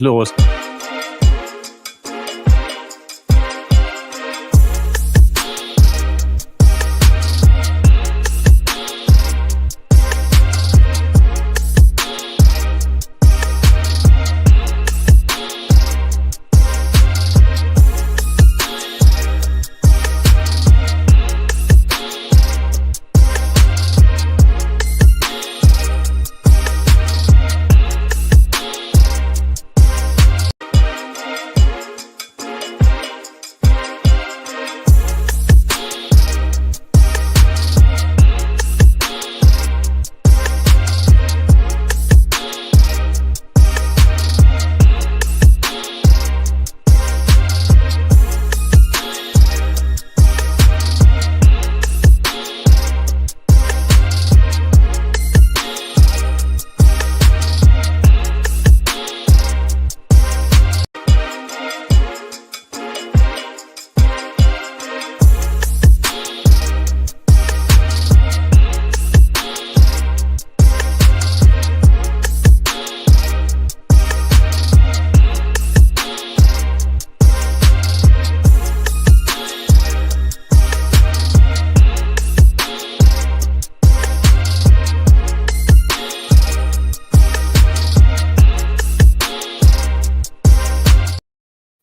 Los.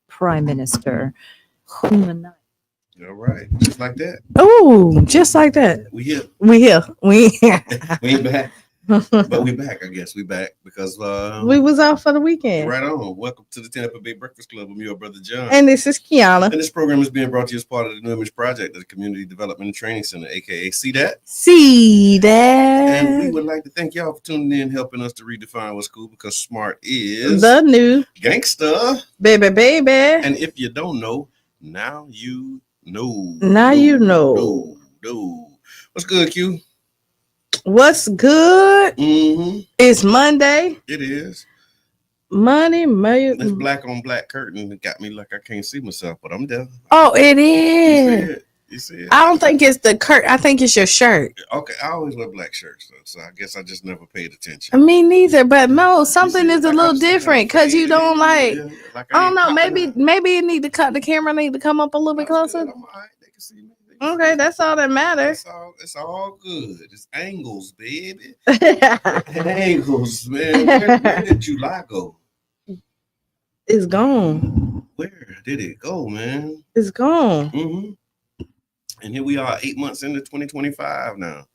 Prime Minister. All right, just like that. Oh, just like that. We here. We here. We ain't back, but we back. I guess we back because we was out for the weekend. Right on. Welcome to the Tampa Bay Breakfast Club. I'm your brother John, and this is Kiana. And this program is being brought to you as part of the New Image Project at the Community Development and Training Center, aka See That. See That. And we would like to thank y'all for tuning in, helping us to redefine what's cool, because smart is the new gangster, baby. And if you don't know, now you know. Now you know. What's good, Q? What's good? Mm-hmm. It's Monday. It is. Money, This black on black curtain got me like I can't see myself, but I'm there. Oh, it is. You see it? I don't think it's the curtain. I think it's your shirt. Okay, I always wear black shirts, though, so I guess I just never paid attention. Me neither, but Mo, something is a little different because you don't like. I don't know. Maybe it need to cut. The camera need to come up a little bit closer. I'm all right. They can see me. Okay, that's all that matters. It's all good. It's angles, baby. Angles, man. Where did July go? It's gone. Where did it go, man? It's gone. Mm-hmm. And here we are, 8 months into 2025 now.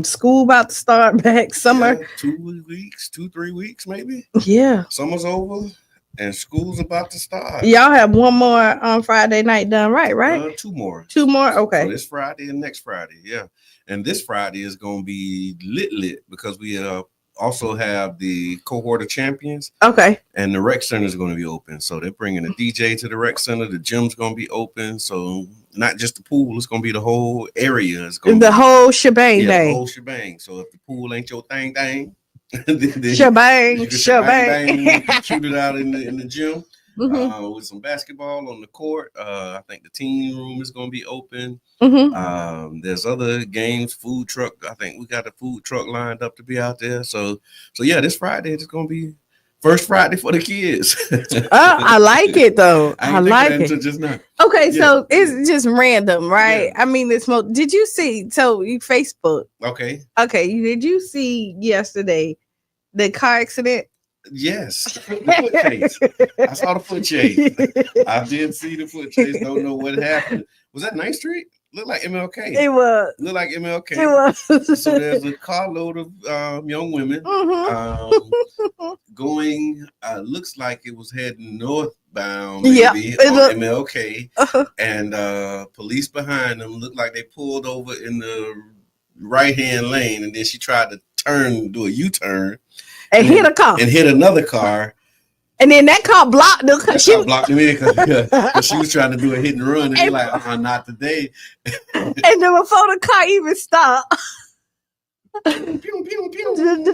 School about to start back. Summer. Yeah, 2 weeks, 3 weeks, maybe. Yeah. Summer's over. And school's about to start. Y'all have one more on Friday night done, right? 2 more. 2 more? Okay. So this Friday and next Friday, yeah. And this Friday is going to be lit because we also have the cohort of champions. Okay. And the rec center is going to be open. So they're bringing a DJ to the rec center. The gym's going to be open. So not just the pool, it's going to be the whole area. It's going the whole shebang. Yeah, the whole shebang. So if the pool ain't your thing, shebang. Shoot it out in the gym. With some basketball on the court. I think the team room is going to be open. There's other games, food truck. I think we got a food truck lined up to be out there. So yeah, this Friday it's going to be first Friday for the kids. I like it though. I like it. Just now. Okay, yeah. So it's just random, right? Yeah. I mean, did you see? So Facebook. Okay. Did you see yesterday the car accident? Yes, the foot chase. I saw the foot chase. I did see the foot chase. Don't know what happened. Was that 9th Street? Looked like MLK. It was. Looked like MLK. It was. So there's a carload of young women going. Looks like it was heading northbound, maybe on MLK, and police behind them. Looked like they pulled over in the right-hand lane, and then she tried to do a U-turn. And hit a car. And hit another car. And then that car blocked them. She blocked them in because she was trying to do a hit and run. And you're like, not today. And then before the car even stopped, the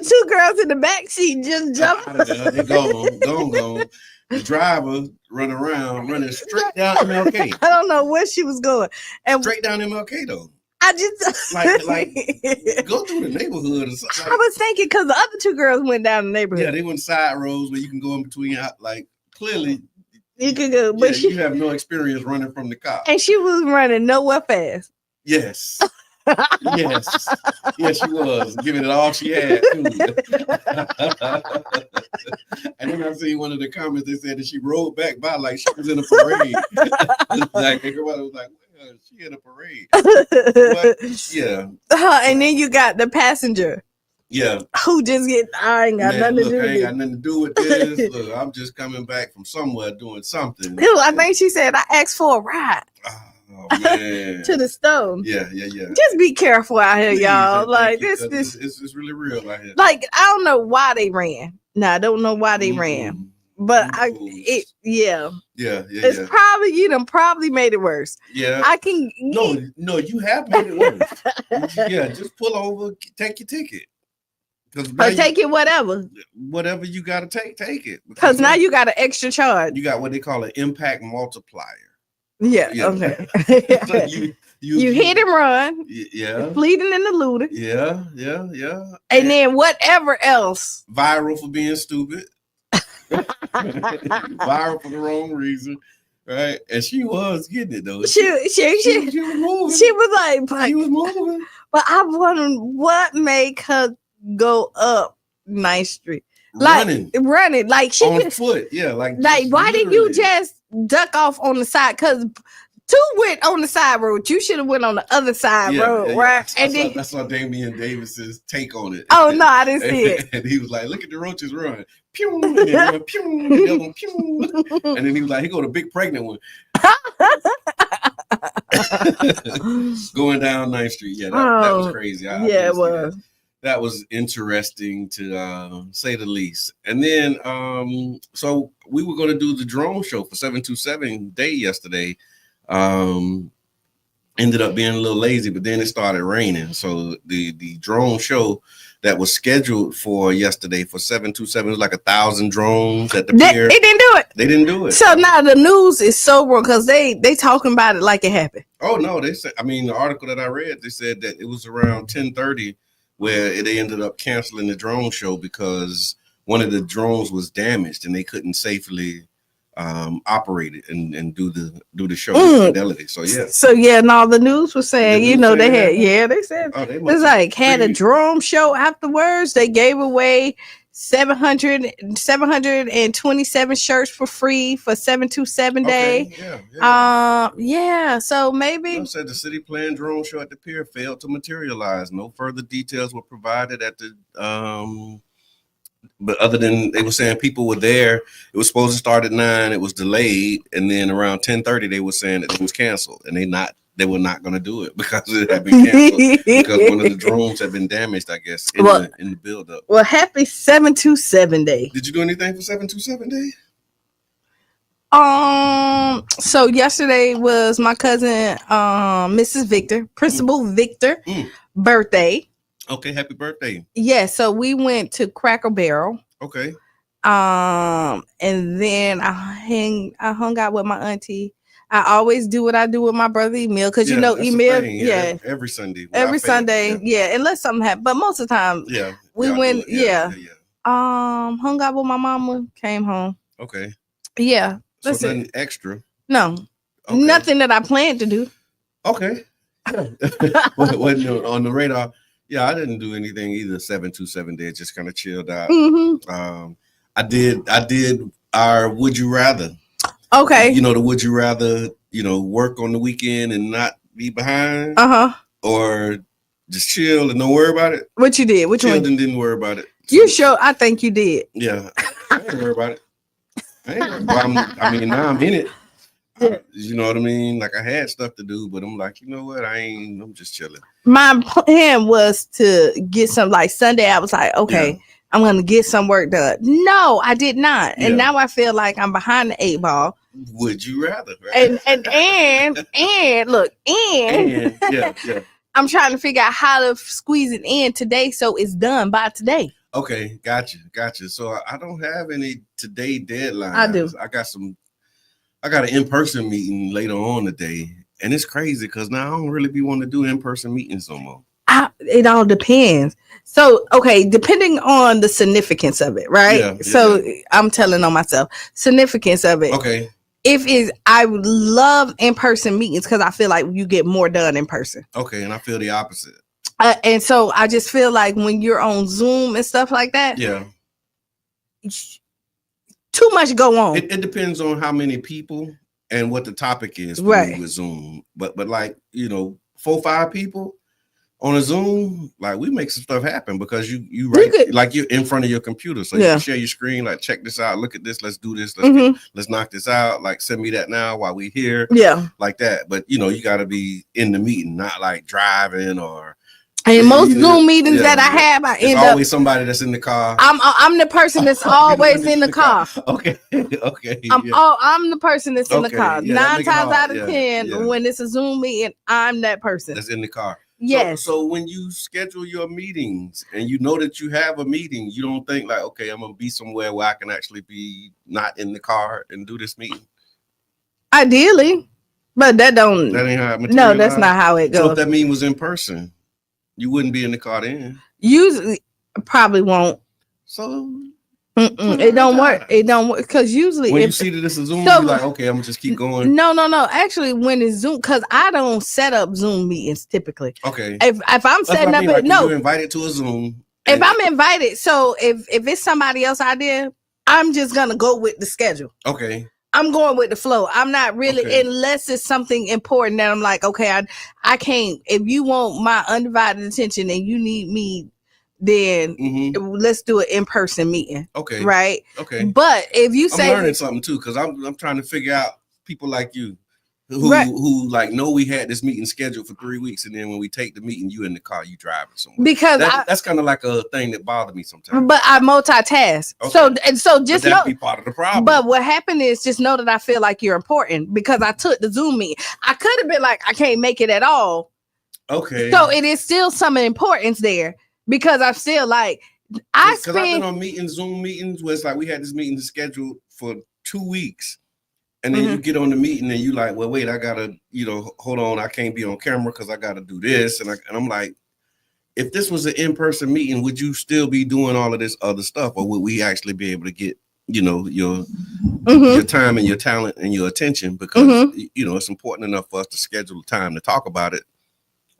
2 girls in the back seat just jumped. They gone. The driver running straight down MLK. I don't know where she was going. Straight down MLK, though. I just like go through the neighborhood or something. I was thinking because the other two girls went down the neighborhood. Yeah, they went side roads where you can go in between. Like clearly, you could go, but you have no experience running from the cop. And she was running nowhere fast. Yes. Yes, she was giving it all she had too. And then I see one of the comments. They said that she rode back by like she was in a parade. Like everybody was like, well, she in a parade. But, yeah. And then you got the passenger. Yeah. Who just get? I ain't got nothing to do. I ain't got nothing to do with this. Look, I'm just coming back from somewhere doing something. I think she said I asked for a ride. Oh, man. To the stove. Yeah. Just be careful out here, y'all. Like this, it's really real out here. Like I don't know why they ran. I don't know why they ran, but It's probably you done probably made it worse. Yeah, I can. No, you have made it worse. Yeah, just pull over, take your ticket. Or take it whatever you got to take it. Because now you got an extra charge. You got what they call an impact multiplier. Yeah. Okay. So you hit and run. Yeah. Fleeting and eluding. Yeah. And then whatever else. Viral for being stupid. Viral for the wrong reason. Right. And she was getting it though. She was moving. She was like, she was moving. But I wonder what made her go up 9th Street. Running. Like she on foot. Yeah. Like why didn't you just duck off on the side? Because 2 went on the side road. You should have went on the other side road, right? I saw Damian Davis's take on it. Oh no, I didn't see it. And he was like, "Look at the roaches run, pew, and then run, pew, and the other one, pew." And then he was like, "He go the big pregnant one." Going down 9th Street. Yeah, that was crazy. It was. That was interesting to say the least. And then, so we were going to do the drone show for 727 Day yesterday. Ended up being a little lazy, but then it started raining. So the drone show that was scheduled for yesterday for 727 was like 1,000 drones at the pier. They didn't do it. They didn't do it. So now the news is so wrong because they talking about it like it happened. Oh no, they said. I mean, the article that I read, they said that it was around 10:30 where they ended up canceling the drone show because one of the drones was damaged and they couldn't safely operate it and do the show with fidelity. So no, the news was saying, they said it's like had a drone show afterwards. They gave away 727 shirts for free for 727 Day. So maybe said the city planned drone show at the pier failed to materialize. No further details were provided at the but other than they were saying people were there. It was supposed to start at 9. It was delayed, and then around 10:30 they were saying that it was canceled, and they were not going to do it because it had been canceled because one of the drones had been damaged, I guess, in the build-up. Well, happy 727 Day. Did you do anything for 727 Day? So yesterday was my cousin, Mrs. Victor, Principal Victor, birthday. Okay, happy birthday. Yeah, so we went to Cracker Barrel. Okay. And then I hung out with my auntie. I always do what I do with my brother Emil because Emil, every Sunday. Unless something happened, but most of the time, we went, hung out with my mama, came home. Okay. Yeah. So nothing extra. No, nothing that I planned to do. Okay. Wasn't on the radar. Yeah, I didn't do anything either. 727 Day, just kind of chilled out. Mm-hmm. I did our Would You Rather. Okay. The Would You Rather, work on the weekend and not be behind? Or just chill and don't worry about it? What you did? Which one? Chilled and didn't worry about it. You sure? I think you did. Yeah. I didn't worry about it. Now I'm in it. You know what I mean? Like I had stuff to do, but I'm like, you know what? I'm just chilling. My plan was to get some, like Sunday. I was like, okay, I'm going to get some work done. No, I did not. And now I feel like I'm behind the 8 ball. Would you rather? Right? And I'm trying to figure out how to squeeze it in today so it's done by today. Okay, gotcha. So I don't have any today deadlines. I do. I got an in-person meeting later on today, And it's crazy because now I don't really be wanting to do in-person meetings no more. It all depends. So, okay, depending on the significance of it, right? Yeah. I'm telling on myself, significance of it. Okay. I would love in-person meetings because I feel like you get more done in person. Okay, and I feel the opposite. And so I just feel like when you're on Zoom and stuff like that, yeah, too much go on. It depends on how many people and what the topic is for me with Zoom. But like, 4 or 5 people on a Zoom, like we make some stuff happen because you like you're in front of your computer. So you can share your screen, like check this out, look at this, let's do this, let's knock this out, like send me that now while we here. Yeah. Like that. But you gotta be in the meeting, not like driving or and most Zoom meetings that I have, I end always somebody that's in the car. I'm the person that's always in the car. Okay. I'm the person that's in the car. 9 times out of 10, when it's a Zoom meeting, I'm that person that's in the car. Yes. So when you schedule your meetings and you know that you have a meeting, you don't think like, okay, I'm gonna be somewhere where I can actually be not in the car and do this meeting. Ideally, but that ain't how it materializes. No, that's not how it goes. So if that meeting was in person, you wouldn't be in the car then. Usually, probably won't. So it don't work. It don't work because usually when you see that it's a Zoom, you're like, okay, I'm gonna just keep going. No. Actually, when it's Zoom, because I don't set up Zoom meetings typically. Okay. If I'm setting up, like you're invited to a Zoom. If I'm invited, so if it's somebody else's idea, I'm just gonna go with the schedule. Okay. I'm going with the flow. I'm not really, unless it's something important that I'm like, okay, I can't. If you want my undivided attention and you need me, then let's do an in-person meeting. Okay. Right. Okay. But if you say I'm learning something too, because I'm trying to figure out people like you who like know we had this meeting scheduled for 3 weeks, and then when we take the meeting, you in the car, you driving somewhere. Because that's kind of like a thing that bothered me sometimes. But I multitask. Okay. So just know be part of the problem. But what happened is just know that I feel like you're important because I took the Zoom meeting. I could have been like, I can't make it at all. Okay. So it is still some importance there because I'm still like I've been on Zoom meetings where it's like we had this meeting scheduled for 2 weeks. And then you get on the meeting and you like, well, wait, I gotta, hold on, I can't be on camera because I gotta do this. And I'm like, if this was an in-person meeting, would you still be doing all of this other stuff, or would we actually be able to get, your time and your talent and your attention? Because it's important enough for us to schedule time to talk about it.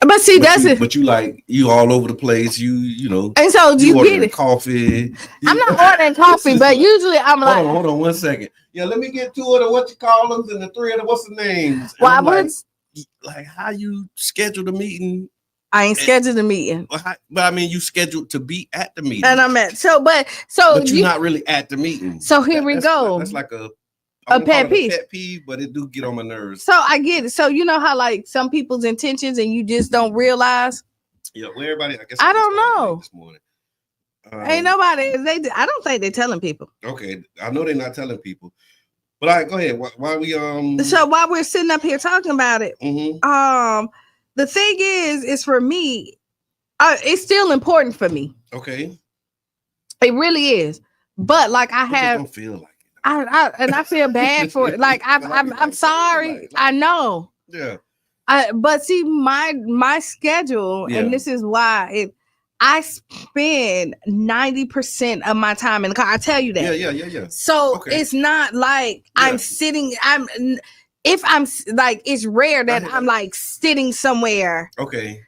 But see, But you all over the place. And so you get it. Coffee. I'm not ordering coffee, but usually I'm like, hold on 1 second. Yeah, let me get 2 of the what you call them and the 3 of the what's the names. Well, like how you schedule the meeting. I ain't scheduled the meeting. But I mean, you scheduled to be at the meeting. And I'm at but you're not really at the meeting. So here we go. That's like a pet peeve, but it do get on my nerves. So I get it. So you know how like some people's intentions and you just don't realize. Yeah, well, everybody. I guess I don't know. This morning, ain't nobody. I don't think they're telling people. Okay, I know they're not telling people. But all right, go ahead. Why we So while we're sitting up here talking about it, the thing is for me, it's still important for me. Okay, it really is. But like I don't feel like. I feel bad for it. Like I'm sorry. I know. Yeah. But see, my schedule, and this is why I spend 90% of my time in the car. I tell you that. Yeah. So it's not like I'm sitting. If I'm like, it's rare that I'm like sitting somewhere. Okay.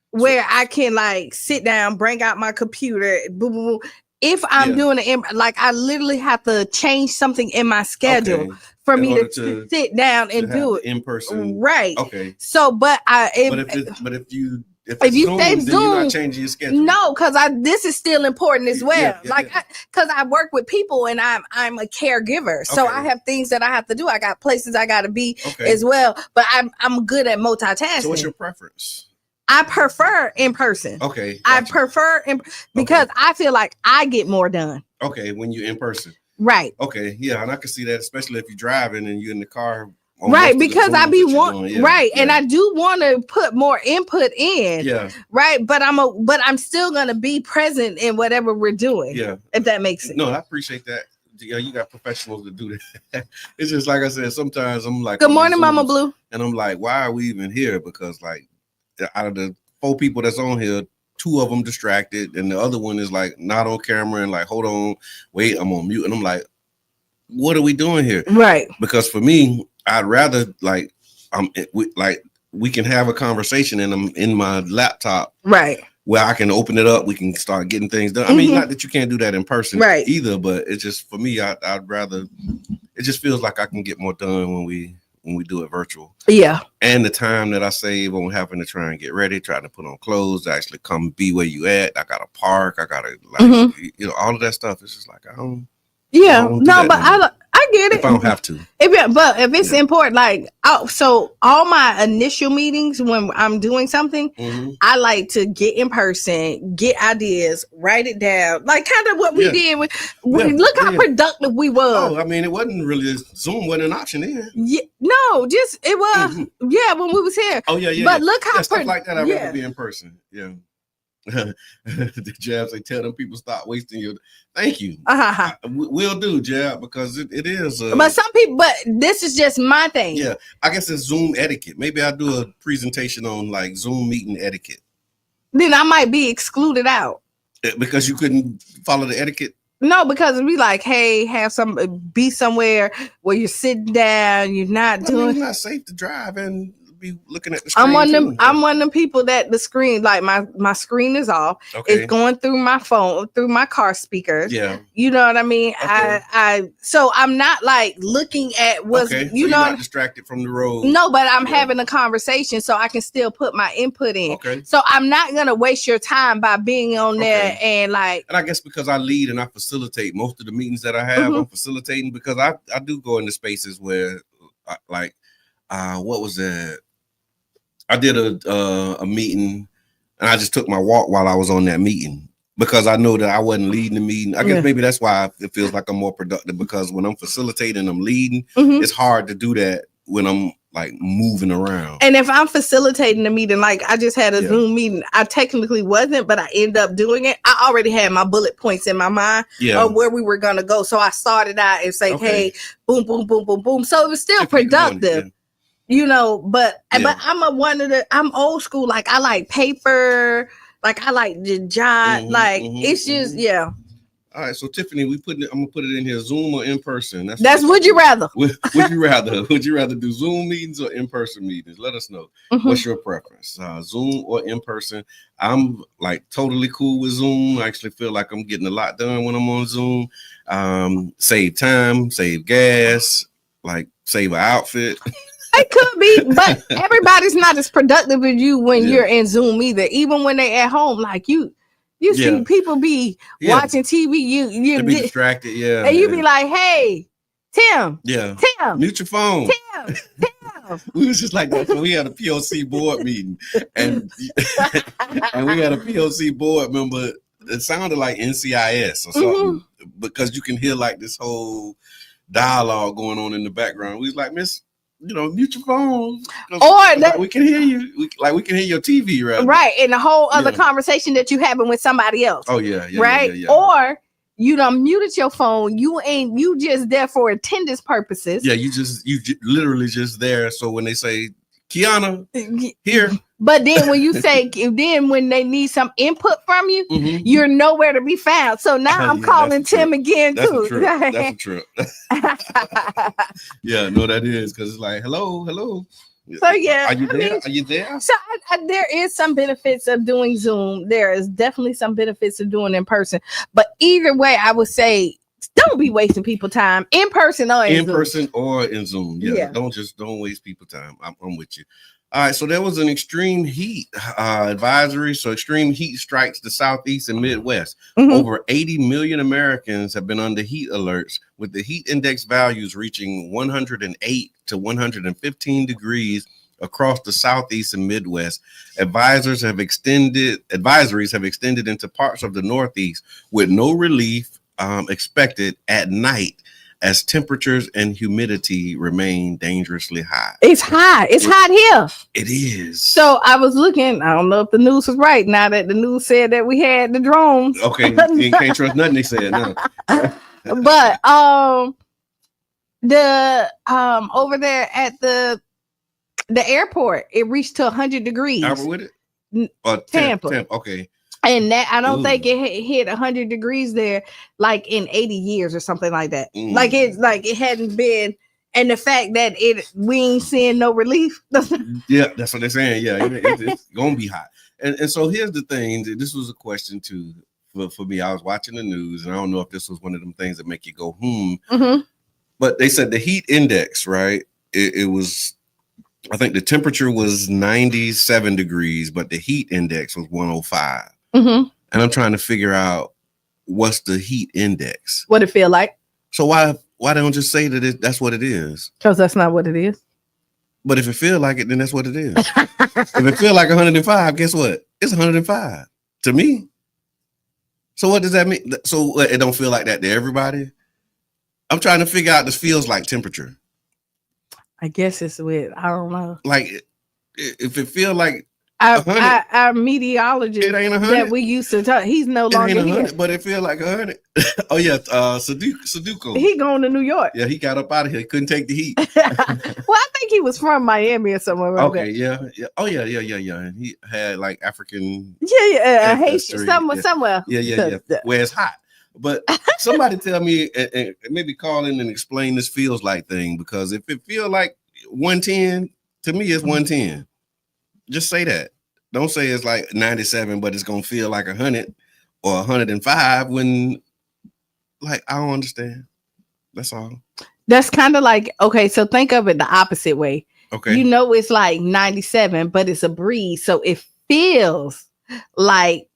Where I can like sit down, bring out my computer, boom, boom, boom. If I'm doing it, like I literally have to change something in my schedule for me to sit down and do it in person. Right. Okay. So, but if you say Zoom, you're not changing your schedule. No, because this is still important as well. Because I work with people and I'm a caregiver, so I have things that I have to do. I got places I got to be as well. But I'm good at multitasking. So, what's your preference? I prefer in person. Okay. Gotcha. I prefer because I feel like I get more done. Okay, when you're in person. Right. Okay, yeah, and I can see that, especially if you're driving and you're in the car. Right, because I be and I do want to put more input in. Yeah. Right, but I'm still gonna be present in whatever we're doing. Yeah. If that makes sense. No, I appreciate that. you got professionals to do that. It's just like I said, sometimes I'm like, good morning, Mama Blue. And I'm like, why are we even here? Because like out of the 4 people that's on here, 2 of them distracted, and the other one is like not on camera and like, hold on, wait, I'm on mute. And I'm like, what are we doing here? Right. Because for me, I'd rather like we can have a conversation and I'm in my laptop. Right. Where I can open it up, we can start getting things done. I mean, not that you can't do that in person either, but it's just for me, I'd rather. It just feels like I can get more done when we do it virtual. Yeah. And the time that I save on having to try and get ready, trying to put on clothes, actually come be where you at. I gotta park. I gotta all of that stuff. It's just like I don't. Yeah. No, but I get it. If I don't have to. But if it's important, like, so all my initial meetings when I'm doing something, I like to get in person, get ideas, write it down, like kind of what we did. Look how productive we were. Oh, I mean, it wasn't really Zoom wasn't an option then. Yeah, no, just it was. Yeah, when we was here. Oh yeah. But look how stuff like that. I'd rather be in person. Yeah. The Jab say, tell them people stop wasting your. Thank you. We'll do, Jab, because it is. But some people, but this is just my thing. Yeah, I guess it's Zoom etiquette. Maybe I'll do a presentation on like Zoom meeting etiquette. Then I might be excluded out because you couldn't follow the etiquette. No, because we like, hey, be somewhere where you're sitting down. You're not doing. It's not safe to drive and be looking at the screen. I'm one of them people that the screen, like my screen is off. Okay. It's going through my phone, through my car speakers. Yeah. You know what I mean? Okay. So I'm not like looking at what's, so you're not distracted from the road. No, but I'm having a conversation so I can still put my input in. Okay. So I'm not going to waste your time by being on there and like. And I guess because I lead and I facilitate most of the meetings that I have, I'm facilitating because I do go into spaces where what was that? I did a meeting and I just took my walk while I was on that meeting because I know that I wasn't leading the meeting. I guess maybe that's why it feels like I'm more productive because when I'm facilitating, I'm leading. It's hard to do that when I'm like moving around. And if I'm facilitating the meeting, like I just had a Zoom meeting, I technically wasn't, but I ended up doing it. I already had my bullet points in my mind of where we were going to go. So I started out and say, hey, boom, boom, boom, boom, boom. So it was still productive. You know, but I'm old school. Like I like paper, like I like the jot, it's just All right, so Tiffany, I'm gonna put it in here. Zoom or in person? That's would you rather? Would you rather? Would you rather do Zoom meetings or in person meetings? Let us know. What's your preference? Zoom or in person? I'm like totally cool with Zoom. I actually feel like I'm getting a lot done when I'm on Zoom. Save time, save gas, like save an outfit. It could be, but everybody's not as productive as you when you're in Zoom either. Even when they at home, like you see people be watching TV. You be distracted, and you be like, "Hey, Tim, Tim, mute your phone, Tim." We was just like that. So we had a POC board meeting, and we had a POC board member. It sounded like NCIS or something because you can hear like this whole dialogue going on in the background. We was like, Miss. Mute your phone. Or we can hear you. We can hear your TV, right? And the whole other conversation that you having with somebody else. Oh yeah, right. Yeah. Or you done muted your phone. You just there for attendance purposes. Yeah, you literally just there. So when they say Kiana here. But then when you say, when they need some input from you, you're nowhere to be found. So now I'm calling Tim again too. That's a trip. Yeah, no, that is because it's like, hello. So yeah, are you there? Are you there? So there is some benefits of doing Zoom. There is definitely some benefits of doing in person. But either way, I would say don't be wasting people time in person or in Zoom. Yeah. Don't waste people time. I'm with you. All right, so there was an extreme heat advisory. So extreme heat strikes the Southeast and Midwest. Over 80 million Americans have been under heat alerts, with the heat index values reaching 108 to 115 degrees across the Southeast and Midwest. Advisories have extended into parts of the Northeast, with no relief expected at night as temperatures and humidity remain dangerously high. It's hot. It's hot here. It is. So I was looking. I don't know if the news was right. Now that the news said that we had the drones. Okay, you can't trust nothing they said. No. But the over there at the airport, it reached to 100 degrees. Albert with it? Tampa. Okay. And that I don't think it hit 100 degrees there like in 80 years or something like that. Like it hadn't been, and the fact that we ain't seeing no relief. Yeah, that's what they're saying. Yeah, it's gonna be hot. And so here's the thing. This was a question too for me. I was watching the news, and I don't know if this was one of them things that make you go but they said the heat index, right? It was, I think the temperature was 97 degrees, but the heat index was 105. And I'm trying to figure out what's the heat index. What it feel like? So why don't just say that that's what it is? Because that's not what it is. But if it feel like it, then that's what it is. If it feel like 105, guess what? It's 105 to me. So what does that mean? So it don't feel like that to everybody? I'm trying to figure out this feels like temperature. I guess it's with, I don't know. Like if it feel like our meteorologist that we used to talk, he's no longer here. But it feel like 100. Oh yeah, Sudoku. He going to New York. Yeah, he got up out of here. He couldn't take the heat. Well, I think he was from Miami or somewhere. Okay, yeah. Oh yeah. He had like African. Haitian somewhere. Yeah. Where it's hot. But somebody tell me and maybe call in and explain this feels like thing, because if it feel like 110, to me it's 110. Just say that. Don't say it's like 97, but it's gonna feel like 100 or 105 when, like, I don't understand. That's all. That's kind of like, okay, so think of it the opposite way. Okay. You know, it's like 97, but it's a breeze, so it feels like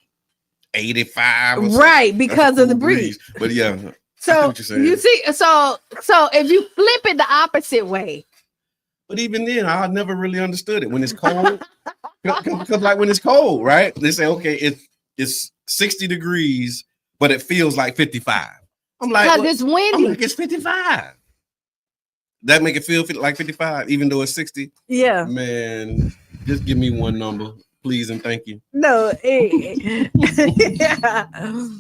85, right? Because of the breeze. But yeah. So you see, so if you flip it the opposite way. But even then, I never really understood it when it's cold. Because like when it's cold, right? They say, okay, it's 60 degrees, but it feels like 55. I'm like, because it's windy. I'm like, it's 55. That make it feel like 55, even though it's 60. Yeah. Man, just give me one number, please and thank you. No. Yeah.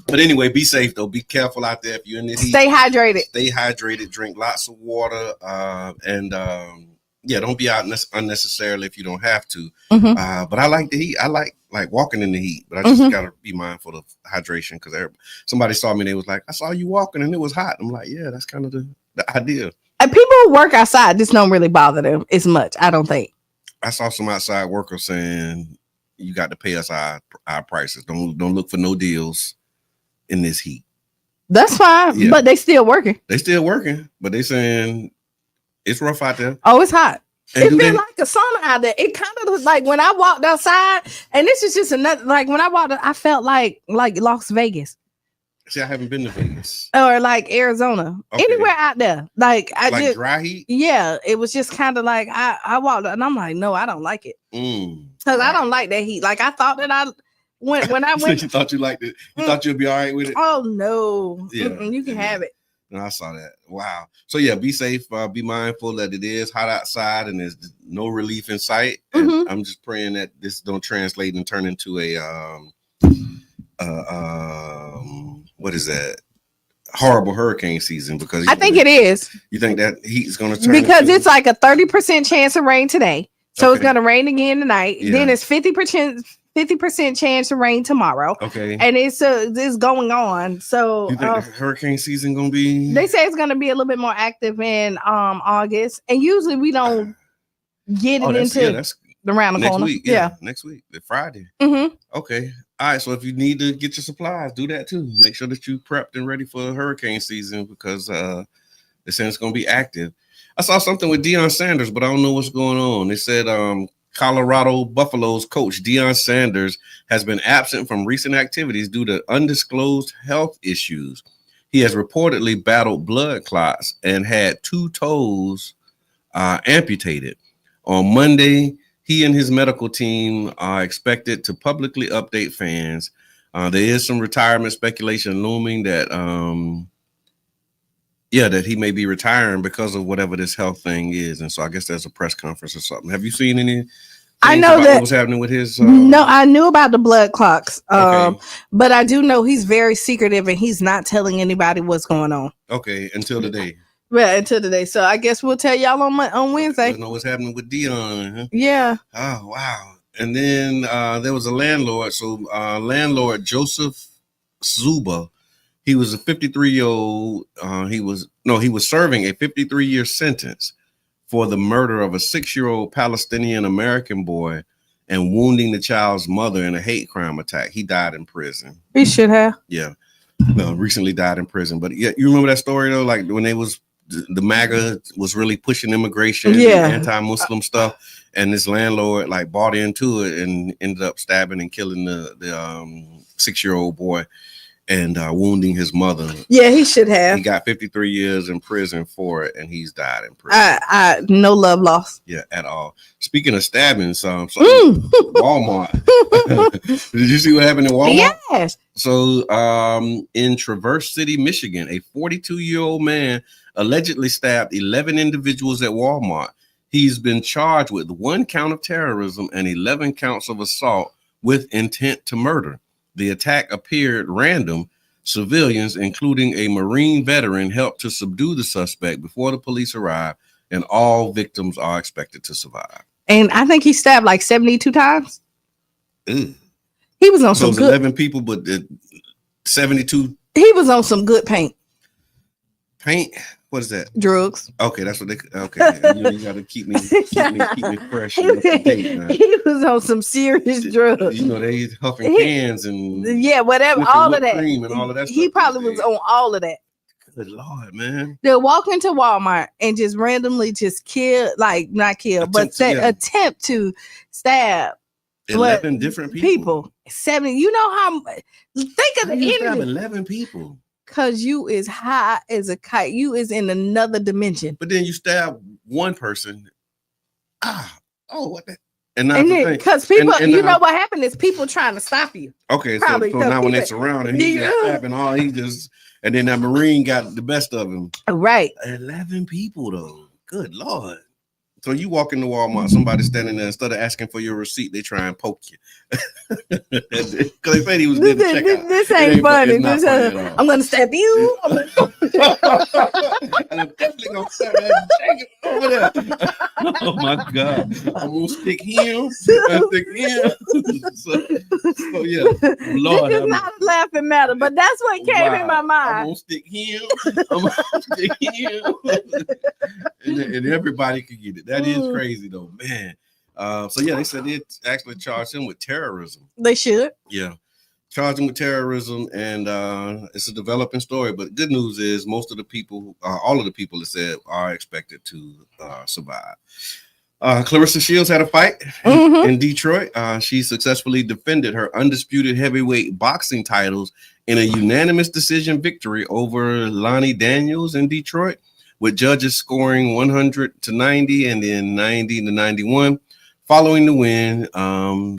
But anyway, be safe though. Be careful out there if you're in the heat. Stay hydrated. Stay hydrated. Drink lots of water. And don't be out unnecessarily if you don't have to. But I like the heat. I like walking in the heat, but I just gotta be mindful of hydration, because somebody saw me and they was like, I saw you walking and it was hot. I'm like, yeah, that's kind of the idea. And people who work outside, this don't really bother them as much, I don't think. I saw some outside workers saying you got to pay us our prices. Don't look for no deals in this heat. That's fine, but they still working. But they saying it's rough out there. Oh, it's hot. And it feels like a sauna out there. It kind of was like when I walked outside, and this is just another, like when I walked, I felt like Las Vegas. See, I haven't been to Vegas. Or like Arizona. Okay. Anywhere out there. Like dry heat? Yeah. It was just kind of like I walked and I'm like, no, I don't like it. Because I don't like that heat. Like I thought that when I went. You thought you liked it. You thought you'd be all right with it. Oh no. Yeah. You can have it. And I saw that. Wow. So yeah, be safe. Be mindful that it is hot outside and there's no relief in sight. And I'm just praying that this don't translate and turn into a what is that? Horrible hurricane season, because I think it is. You think that heat is going to turn? Because it's like a 30% chance of rain today. So it's going to rain again tonight. Yeah. Then it's 50% chance of rain tomorrow. Okay. And it's going on. So you think the hurricane season going to be? They say it's going to be a little bit more active in August. And usually we don't get it into around the next corner. Week. Yeah. Next week. The Friday. Okay. All right, so if you need to get your supplies, do that too. Make sure that you prepped and ready for hurricane season, because they're saying it's going to be active. I saw something with Deion Sanders, but I don't know what's going on. They said Colorado Buffaloes coach Deion Sanders has been absent from recent activities due to undisclosed health issues. He has reportedly battled blood clots and had 2 toes amputated. On Monday, he and his medical team are expected to publicly update fans. There is some retirement speculation looming that, that he may be retiring because of whatever this health thing is. And so I guess there's a press conference or something. Have you seen any I know that what was happening with his. No, I knew about the blood clots. But I do know he's very secretive and he's not telling anybody what's going on. Okay, until today. Right, until today. So I guess we'll tell y'all on Wednesday. You know what's happening with Dion. Huh? Yeah. Oh wow. And then there was a landlord. So landlord Joseph Zuba. He was a 53-year-old. He was serving a 53-year sentence for the murder of a 6-year-old Palestinian American boy and wounding the child's mother in a hate crime attack. He died in prison. He should have. Yeah. No, recently died in prison. But yeah, you remember that story though? Like when the MAGA was really pushing immigration, and anti-Muslim stuff, and this landlord like bought into it and ended up stabbing and killing the 6-year-old boy and wounding his mother. Yeah, he should have. He got 53 years in prison for it, and he's died in prison. I no love lost. Yeah, at all. Speaking of stabbing, Walmart. Did you see what happened in Walmart? Yes. So in Traverse City, Michigan, a 42-year-old man allegedly stabbed 11 individuals at Walmart. He's been charged with 1 count of terrorism and 11 counts of assault with intent to murder. The attack appeared random. Civilians, including a Marine veteran, helped to subdue the suspect before the police arrived, and all victims are expected to survive. And I think he stabbed like 72 times. Ew. He was on some good 11 people, but 72. He was on some good paint. Paint? What is that? Drugs. Okay, that's what they. Okay, you got to keep me fresh. He was on some serious drugs. You know, they huffing cans and whatever, all of that. Cream and all of that. He probably was on all of that. Good Lord, man! They'll walk into Walmart and just randomly just kill, like not kill, attempt to stab 11 different people. 70. You know how? Think of the enemy. 11 people. Because you is high as a kite. You is in another dimension. But then you stab one person. What the? And then, because people, you know what happened is people trying to stop you. Okay, so now when they surround him, he's just stabbing all. And then that Marine got the best of him. Right. 11 people though. Good Lord. So you walk into Walmart, somebody standing there, instead of asking for your receipt, they try and poke you. Because they said he was there to check out. This ain't funny. I'm going to stab you. And I'm definitely going to stab that jacket over there. Oh, my God. I'm going to stick him. So yeah. Lord. This is not a laughing matter, but that's what came in my mind. I'm going to stick him. And everybody could get it. That is crazy though, man. So yeah, they said they actually charged him with terrorism. They should. Yeah, charged him with terrorism, and it's a developing story. But good news is most of the people, all of the people that said are expected to survive. Clarissa Shields had a fight in Detroit. She successfully defended her undisputed heavyweight boxing titles in a unanimous decision victory over Lonnie Daniels in Detroit, with judges scoring 100-90 and then 90-91. Following the win,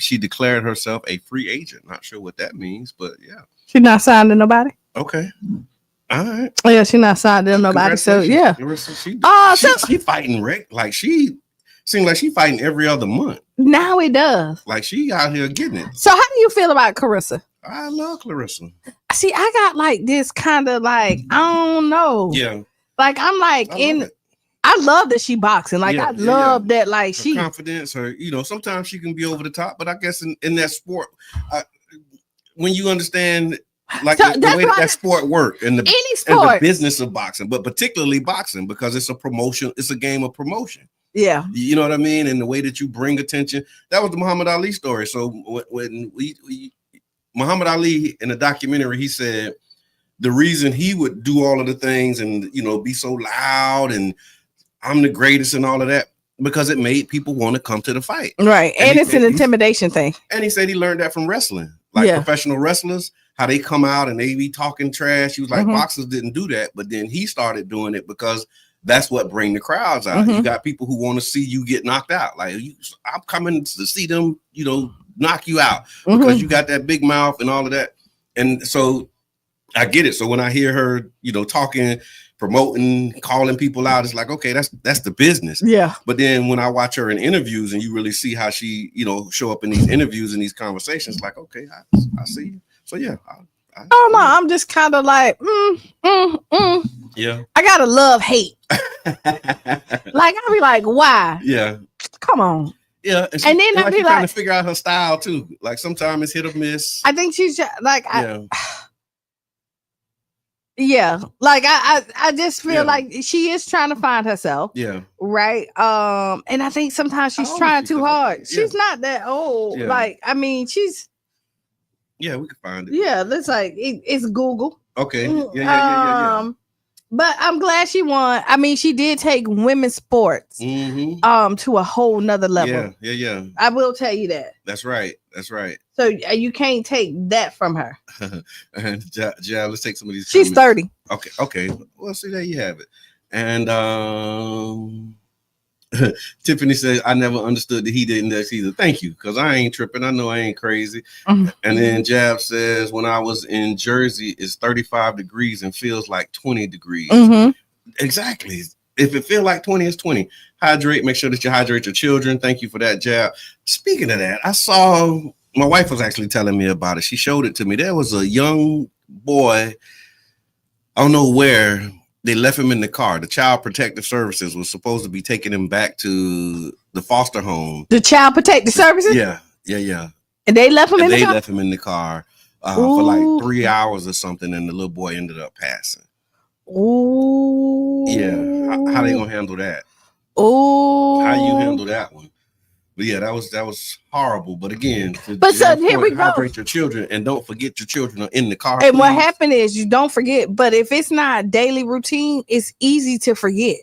she declared herself a free agent. Not sure what that means, but yeah. She's not signed to nobody? Okay. All right. Oh, yeah, she's not signed to nobody, so yeah. She fighting, like she seems like she fighting every other month. Now it does. Like she out here getting it. So how do you feel about Clarissa? I love Clarissa. See, I got like this kind of like, I don't know. Yeah. Like I'm like I love that she boxing. Like I love that. Like her confidence. Her, sometimes she can be over the top, but I guess in that sport, when you understand like the way that sport works and the business of boxing, but particularly boxing because it's a promotion. It's a game of promotion. Yeah, you know what I mean. And the way that you bring attention. That was the Muhammad Ali story. So when Muhammad Ali in the documentary, he said, the reason he would do all of the things and, be so loud and I'm the greatest and all of that, because it made people want to come to the fight. Right. And it's an intimidation thing. And he said he learned that from wrestling, like professional wrestlers, how they come out and they be talking trash. He was like, boxers didn't do that. But then he started doing it because that's what bring the crowds out. You got people who want to see you get knocked out. Like I'm coming to see them, knock you out because you got that big mouth and all of that. And so I get it. So when I hear her, talking promoting, calling people out. It's like, okay, that's the business. Yeah. But then when I watch her in interviews and you really see how she, show up in these interviews and these conversations, like, okay, I see. So yeah. Oh no, I'm just kind of like, yeah. I gotta love hate. Like I'll be like, why? Yeah. Come on. Yeah, and then I'll be like, trying to figure out her style too. Like sometimes it's hit or miss. I think she's like, yeah. Yeah, like I just feel like she is trying to find herself. Yeah. Right. And I think sometimes she's trying too hard. She's not that old. Yeah. Like, I mean, she's. Yeah, we can find it. Yeah, it's like it's Google. Okay. Yeah. But I'm glad she won. I mean, she did take women's sports to a whole nother level. Yeah. I will tell you that. That's right. So you can't take that from her. And yeah, let's take some of these. She's comments. 30. Okay. Well, see, there you have it. And Tiffany says, I never understood the heat index either. Thank you, because I ain't tripping. I know I ain't crazy. And then Jab says, when I was in Jersey, it's 35 degrees and feels like 20 degrees. Exactly. If it feels like 20, it's 20. Hydrate. Make sure that you hydrate your children. Thank you for that, Jab. Speaking of that, I saw, my wife was actually telling me about it. She showed it to me. There was a young boy, I don't know where, they left him in the car. The Child Protective Services was supposed to be taking him back to the foster home. The Child Protective Services? Yeah. And they left him in the car? They left him in the car for like 3 hours or something, and the little boy ended up passing. Ooh. Yeah. How they gonna handle that? Ooh. How you handle that one? But yeah, that was horrible. But again, so here we go. Hydrate your children and don't forget your children are in the car. And what happened is you don't forget. But if it's not daily routine, it's easy to forget.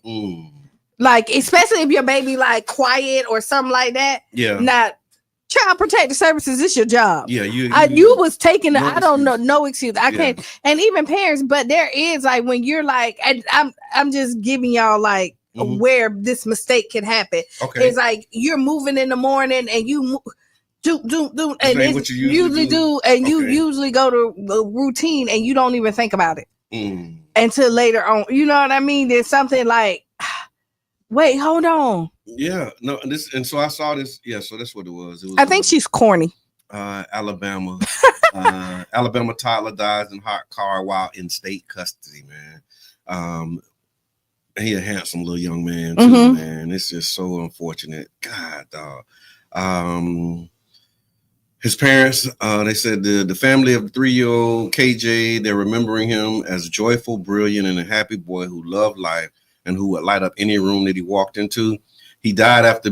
Like, especially if your baby like quiet or something like that. Yeah. Not Child Protective Services. It's your job. Yeah. You was taking the, I don't know, no excuse. I can't. And even parents, but there is like when you're like, and I'm just giving y'all like. Where this mistake can happen. Okay. It's like you're moving in the morning and you do and what you usually do and you usually go to the routine and you don't even think about it until later on. You know what I mean? There's something like, wait, hold on. Yeah, no, and so I saw this. Yeah, so that's what it was. I think she's corny. Alabama. Alabama toddler dies in hot car while in state custody, man. He a handsome little young man too, man. It's just so unfortunate. God, dog. His parents, they said the family of the 3-year-old KJ, they're remembering him as a joyful, brilliant, and a happy boy who loved life and who would light up any room that he walked into. He died after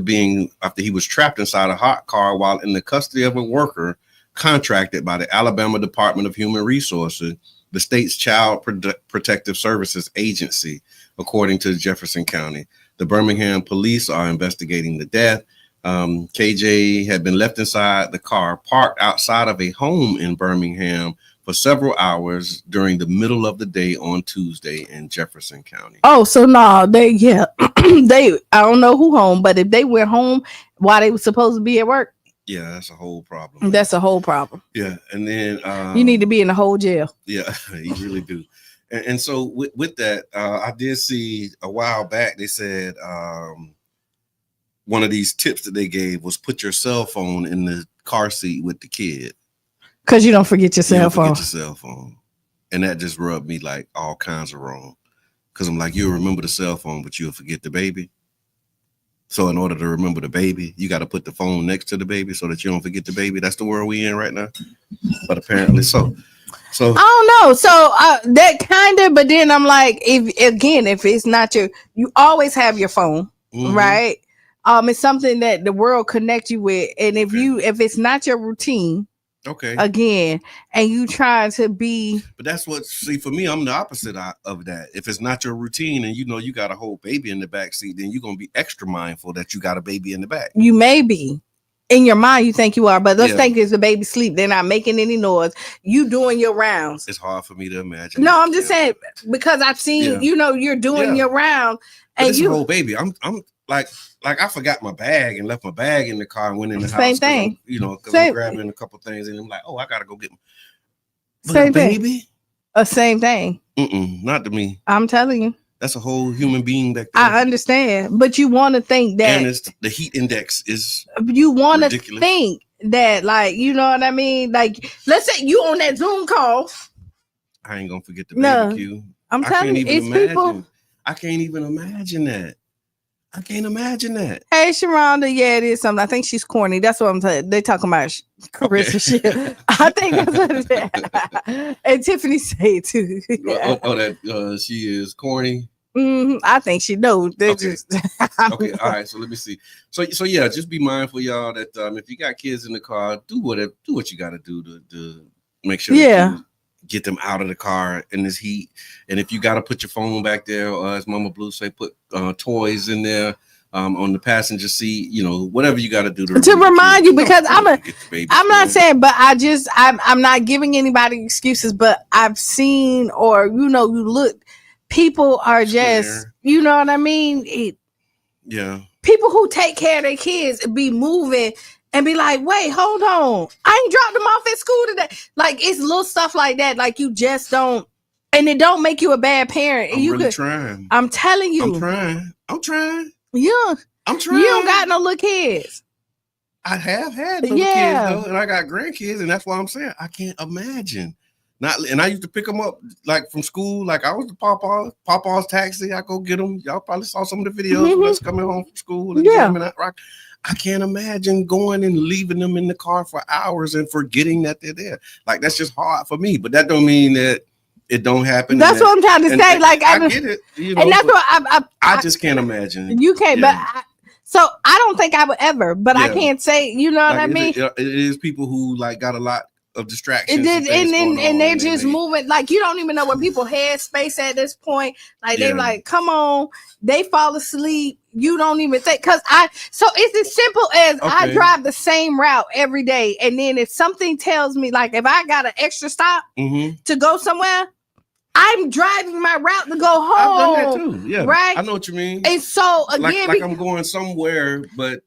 he was trapped inside a hot car while in the custody of a worker contracted by the Alabama Department of Human Resources, the state's Child Protective Services agency, according to Jefferson County. The Birmingham police are investigating the death. KJ had been left inside the car parked outside of a home in Birmingham for several hours during the middle of the day on Tuesday in Jefferson County. Oh, so no, they I don't know who home, but if they went home while they were supposed to be at work, yeah, that's a whole problem. That's a whole problem. Yeah, and then you need to be in the whole jail. Yeah, you really do. And so with that, I did see a while back. They said one of these tips that they gave was put your cell phone in the car seat with the kid, because you don't forget your cell phone. Forget your cell phone, and that just rubbed me like all kinds of wrong. Because I'm like, you'll remember the cell phone, but you'll forget the baby. So in order to remember the baby, you got to put the phone next to the baby so that you don't forget the baby. That's the world we in right now. But apparently so. So I don't know. So that kind of, but then I'm like, if it's not you always have your phone, right? It's something that the world connect you with. And if it's not your routine, again, and you trying to be, but that's for me, I'm the opposite of that. If it's not your routine and you got a whole baby in the back seat, then you're gonna be extra mindful that you got a baby in the back. You may be in your mind, you think you are, but let's think it's the baby sleep. They're not making any noise. You doing your rounds. It's hard for me to imagine. No, I'm just saying, because I've seen, you're doing your round, and you whole baby. I'm like I forgot my bag and left my bag in the car and went in the house. Same thing. Because I'm grabbing a couple things and I'm like, oh, I gotta go get my same baby. Same thing. Not to me. I'm telling you. That's a whole human being back there. I understand, but you want to think that, and the heat index is. You want to think that, like, you know what I mean? Like, let's say you on that Zoom call. I ain't gonna forget the barbecue. I'm telling you, it's people. I can't even imagine that. I can't imagine that. Hey, Sharonda, yeah, it is something. I think she's corny. That's what I'm saying. They talking about Carissa shit. I think that's what it is. And Tiffany said too. That she is corny. I think she knows. Okay. Okay, all right. So let me see. So yeah, just be mindful, y'all, that if you got kids in the car, do what you got to do to make sure. Yeah. Get them out of the car in this heat. And if you got to put your phone back there, or as Mama Blue say, put toys in there on the passenger seat, whatever you got to do to remind you, because I'm not saying, but I'm not giving anybody excuses, but I've seen, or, you look, people are just, you know what I mean? Yeah. People who take care of their kids be moving and be like, wait, hold on. I ain't dropped them off at school today. Like, it's little stuff like that. Like, you just don't, and it don't make you a bad parent. I'm trying. I'm telling you. I'm trying. Yeah. I'm trying. You don't got no little kids. I have had little kids, though, and I got grandkids, and that's why I'm saying I can't imagine. And I used to pick them up, like, from school. Like, I was the Papa's taxi. I go get them. Y'all probably saw some of the videos of us coming home from school and jamming that rock. I can't imagine going and leaving them in the car for hours and forgetting that they're there. Like, that's just hard for me. But that don't mean that it don't happen. That's what I'm trying to say. Like, I get it. And that's what I just can't imagine. You can't. Yeah. But so I don't think I would ever. But I can't say. You know what I mean? It is people who like got a lot of distractions, and they're just moving. Like, you don't even know where people head space at this point. Like, they like, come on, they fall asleep. You don't even think, so it's as simple as I drive the same route every day, and then if something tells me, like, if I got an extra stop to go somewhere, I'm driving my route to go home. I've done that too. Yeah, right. I know what you mean. And so again, like I'm going somewhere, but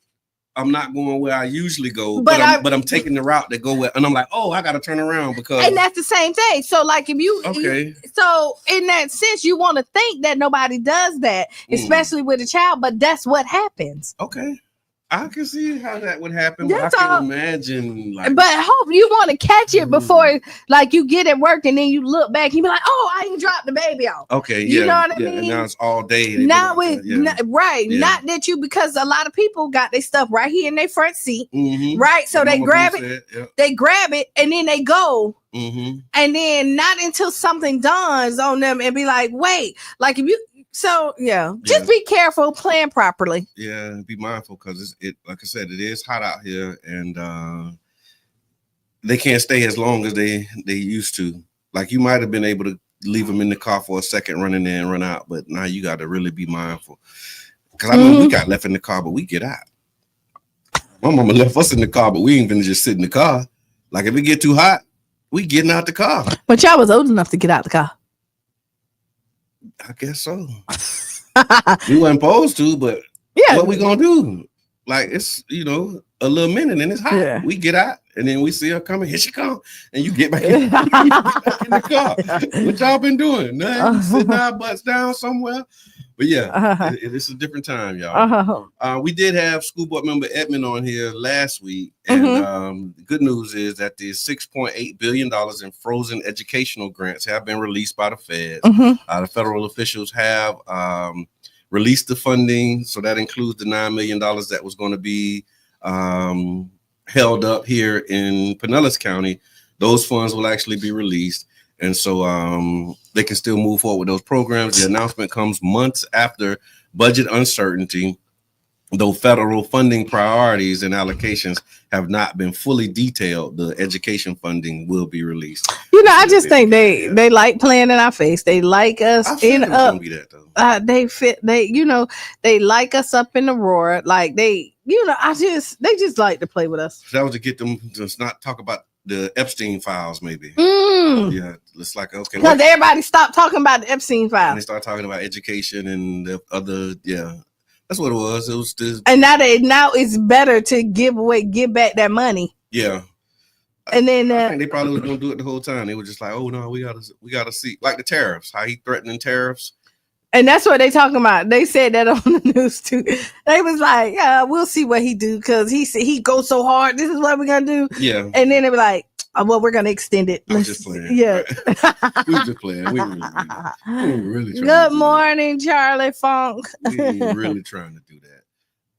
I'm not going where I usually go, but I'm taking the route to go where, and I'm like, oh, I got to turn around because. And that's the same thing. So, like, if you, so in that sense, you want to think that nobody does that, especially with a child, but that's what happens. Okay. I can see how that would happen, but I can imagine. Like, but I hope you want to catch it before, like, you get at work and then you look back, you be like, "Oh, I ain't dropped the baby off." Okay, you know what I mean. And now it's all day. Not with not that you, because a lot of people got their stuff right here in their front seat, right? So they grab it, they grab it, and then they go. And then not until something dawns on them and be like, "Wait," like if you. So just be careful, plan properly. Yeah, be mindful, because it like I said, it is hot out here, and they can't stay as long as they used to. Like, you might have been able to leave them in the car for a second, run in there and run out, but now you got to really be mindful. Because I know we got left in the car, but we get out. My mama left us in the car, but we ain't gonna just sit in the car. Like, if it get too hot, we getting out the car. But y'all was old enough to get out the car. I guess so. We weren't supposed to, but what we gonna do? Like, it's a little minute and it's hot. Yeah. We get out and then we see her coming. Here she come, and you get back in the car. What y'all been doing? Nothing. Sitting our butts down somewhere. But it's a different time, y'all. We did have school board member Edmond on here last week, and the good news is that the $6.8 billion in frozen educational grants have been released by the feds. The federal officials have released the funding, so that includes the $9 million that was going to be held up here in Pinellas County. Those funds will actually be released. And so they can still move forward with those programs. The announcement comes months after budget uncertainty, though federal funding priorities and allocations have not been fully detailed. The education funding will be released. I just think they like playing in our face. They like us in up. They like us up in the roar. Like they just like to play with us. That was to get them to not talk about the Epstein files, maybe. Yeah, it's like, okay, because everybody stopped talking about the Epstein files. And they start talking about education and the other. That's what it was. It was this, and now it's better to give back that money. Yeah, And then I think they probably was gonna do it the whole time. They were just like, oh no, we gotta see, like the tariffs, how he threatening tariffs. And that's what they talking about. They said that on the news too. They was like, we'll see what he do, because he goes so hard. This is what we're gonna do. Yeah. And then they were like, oh, well, we're gonna extend it. I'm just playing. Yeah. We were just playing. We were really trying. Good morning, Charlie Funk. We ain't really trying to do that.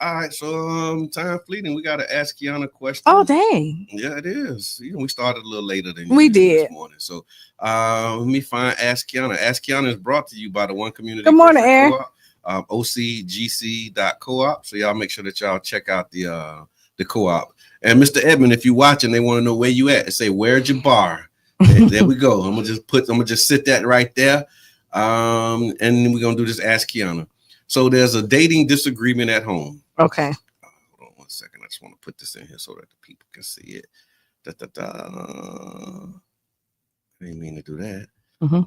All right, so time fleeting. We got to ask Kiana a question. Oh, dang. Yeah, it is. We started a little later than we did this morning. So let me find Ask Kiana. Ask Kiana is brought to you by the One Community. Good morning, Aaron. OCGC.coop. So y'all make sure that y'all check out the co-op. And Mr. Edmond, if you're watching, they want to know where you at. Say, where's your bar? There we go. I'm gonna just sit that right there. And then we're gonna do this Ask Kiana. So there's a dating disagreement at home. Okay. Hold on 1 second. I just want to put this in here so that the people can see it. I didn't mean to do that. Mm-hmm.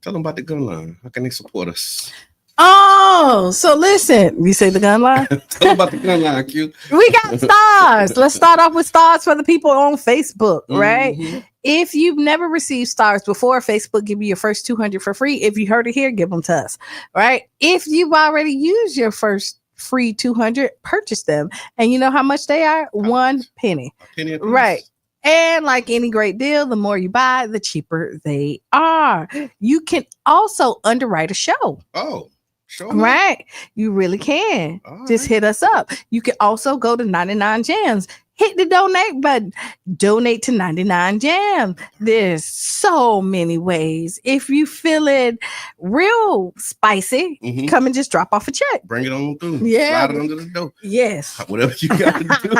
Tell them about the gun line. How can they support us? Oh, so listen. You say the gun line? Tell them about the gun line, Q. We got stars. Let's start off with stars for the people on Facebook, right? Mm-hmm. If you've never received stars before, Facebook give you your first 200 for free. If you heard it here, give them to us, right? If you've already used your first free 200, purchase them. And you know how much they are? 1 penny. A penny a piece. Right. And like any great deal, the more you buy, the cheaper they are. You can also underwrite a show. Oh, sure. Right. You really can. Just hit us up. You can also go to 99 Jams. Hit the donate button. Donate to 99 Jam. There's so many ways. If you feeling real spicy, come and just drop off a check. Bring it on through. Yeah. Slide it under the door. Yes. Whatever you got to do,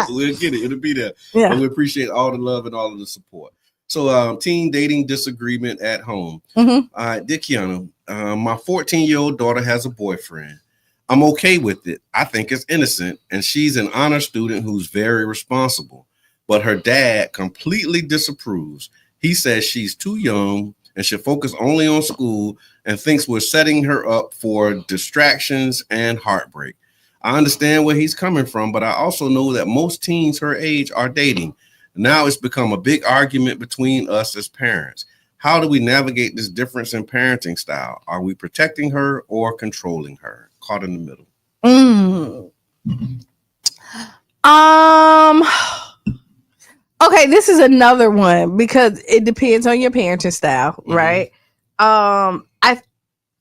we'll get it. It'll be there. Yeah. And we appreciate all the love and all of the support. So teen dating disagreement at home. Mm-hmm. All right, dear Kiana, my 14-year-old daughter has a boyfriend. I'm okay with it. I think it's innocent, and she's an honor student who's very responsible. But her dad completely disapproves. He says she's too young and should focus only on school, and thinks we're setting her up for distractions and heartbreak. I understand where he's coming from, but I also know that most teens her age are dating. Now it's become a big argument between us as parents. How do we navigate this difference in parenting style? Are we protecting her or controlling her? Caught in the middle. Okay, this is another one because it depends on your parenting style, right? I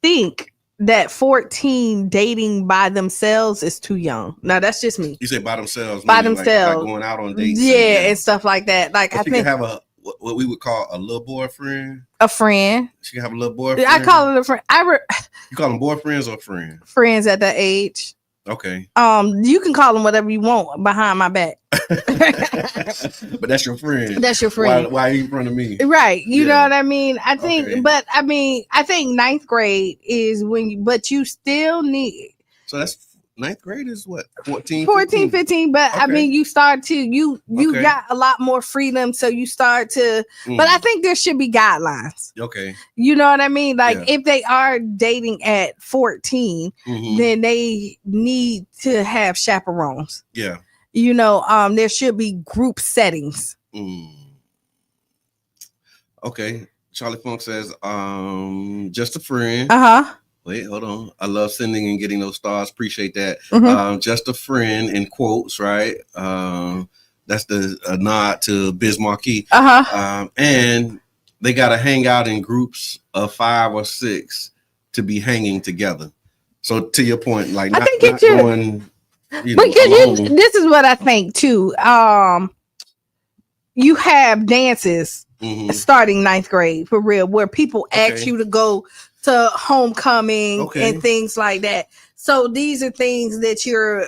think that 14 dating by themselves is too young. Now that's just me. You say by themselves? By themselves, like going out on dates, and stuff like that. Like I think have a what we would call a little boyfriend. A friend. She can have a little boyfriend. I call it a friend. You call them boyfriends or friends? Friends at that age. Okay. You can call them whatever you want behind my back. But that's your friend. That's your friend. Why are you in front of me? Right. You know what I mean? I think, but I mean, I think 9th grade is when but you still need. So that's 9th grade is what? 14, 15. But I mean, you start to, you got a lot more freedom. So you start to, but I think there should be guidelines. Okay. You know what I mean? Like if they are dating at 14, then they need to have chaperones. Yeah. You know, there should be group settings. Okay. Charlie Funk says, just a friend. Wait, hold on. I love sending and getting those stars. Appreciate that. Just a friend in quotes, right? That's the nod to Biz Markie. And they got to hang out in groups of 5 or 6 to be hanging together. So to your point, like not going, this is what I think too. You have dances starting 9th grade for real, where people ask you to go to homecoming and things like that. So these are things that you're